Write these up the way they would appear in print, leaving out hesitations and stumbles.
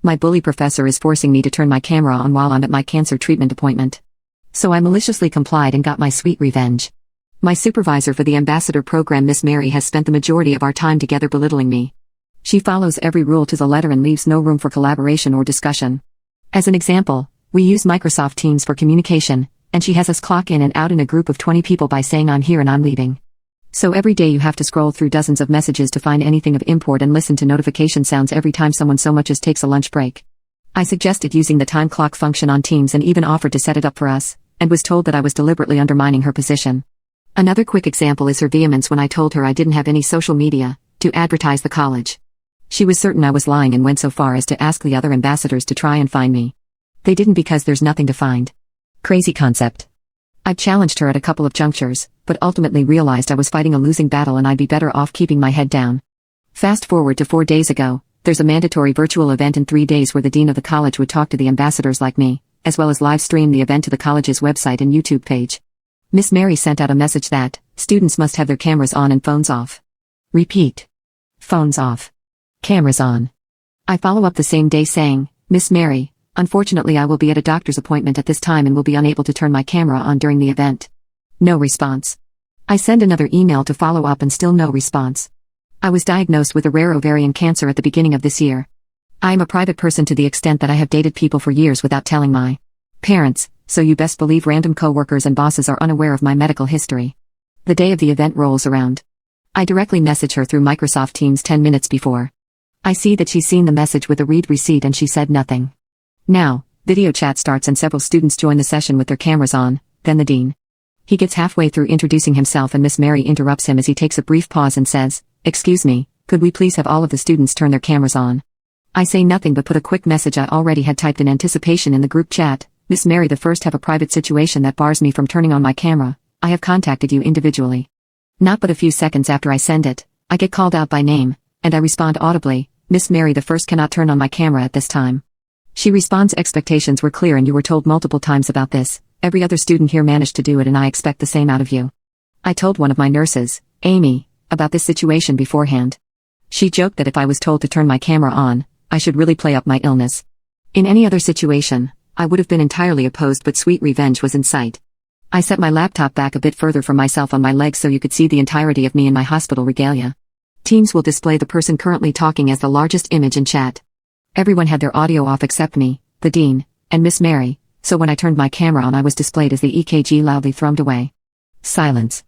My bully professor is forcing me to turn my camera on while I'm at my cancer treatment appointment. So I maliciously complied and got my sweet revenge. My supervisor for the ambassador program, Miss Mary, has spent the majority of our time together belittling me. She follows every rule to the letter and leaves no room for collaboration or discussion. As an example, we use Microsoft Teams for communication, and she has us clock in and out in a group of 20 people by saying I'm here and I'm leaving. So every day you have to scroll through dozens of messages to find anything of import and listen to notification sounds every time someone so much as takes a lunch break. I suggested using the time clock function on Teams and even offered to set it up for us, and was told that I was deliberately undermining her position. Another quick example is her vehemence when I told her I didn't have any social media to advertise the college. She was certain I was lying and went so far as to ask the other ambassadors to try and find me. They didn't because there's nothing to find. Crazy concept. I've challenged her at a couple of junctures, but ultimately realized I was fighting a losing battle and I'd be better off keeping my head down. Fast forward to 4 days ago, there's a mandatory virtual event in 3 days where the dean of the college would talk to the ambassadors like me, as well as live stream the event to the college's website and YouTube page. Miss Mary sent out a message that students must have their cameras on and phones off. Repeat. Phones off. Cameras on. I follow up the same day saying, Miss Mary, unfortunately I will be at a doctor's appointment at this time and will be unable to turn my camera on during the event. No response. I send another email to follow up and still no response. I was diagnosed with a rare ovarian cancer at the beginning of this year. I am a private person to the extent that I have dated people for years without telling my parents, so you best believe random coworkers and bosses are unaware of my medical history. The day of the event rolls around. I directly message her through Microsoft Teams 10 minutes before. I see that she's seen the message with a read receipt and she said nothing. Now, video chat starts and several students join the session with their cameras on, then the dean. He gets halfway through introducing himself and Miss Mary interrupts him as he takes a brief pause and says, "Excuse me, could we please have all of the students turn their cameras on?" I say nothing but put a quick message I already had typed in anticipation in the group chat. Miss Mary, the first have a private situation that bars me from turning on my camera. I have contacted you individually. Not but a few seconds after I send it, I get called out by name, and I respond audibly, Miss Mary, the first cannot turn on my camera at this time. She responds, expectations were clear and you were told multiple times about this. Every other student here managed to do it and I expect the same out of you. I told one of my nurses, Amy, about this situation beforehand. She joked that if I was told to turn my camera on, I should really play up my illness. In any other situation, I would have been entirely opposed, but sweet revenge was in sight. I set my laptop back a bit further from myself on my legs so you could see the entirety of me in my hospital regalia. Teams will display the person currently talking as the largest image in chat. Everyone had their audio off except me, the dean, and Miss Mary, so when I turned my camera on I was displayed as the EKG loudly thrummed away. Silence.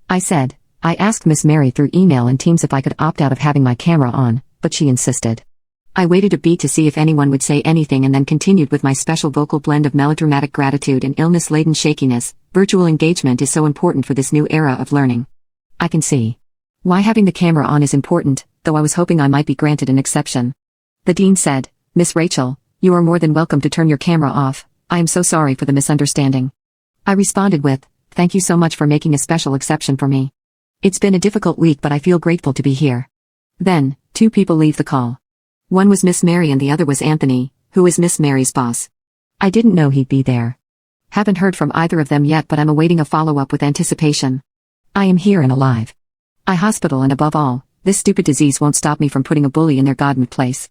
I said, I asked Miss Mary through email and Teams if I could opt out of having my camera on, but she insisted. I waited a beat to see if anyone would say anything and then continued with my special vocal blend of melodramatic gratitude and illness-laden shakiness. Virtual engagement is so important for this new era of learning. I can see why having the camera on is important, though I was hoping I might be granted an exception. The dean said, Miss Rachel, you are more than welcome to turn your camera off. I am so sorry for the misunderstanding. I responded with, thank you so much for making a special exception for me. It's been a difficult week but I feel grateful to be here. Then, 2 people leave the call. One was Miss Mary and the other was Anthony, who is Miss Mary's boss. I didn't know he'd be there. Haven't heard from either of them yet but I'm awaiting a follow-up with anticipation. I am here and alive. I hospital and above all, this stupid disease won't stop me from putting a bully in their godmode place.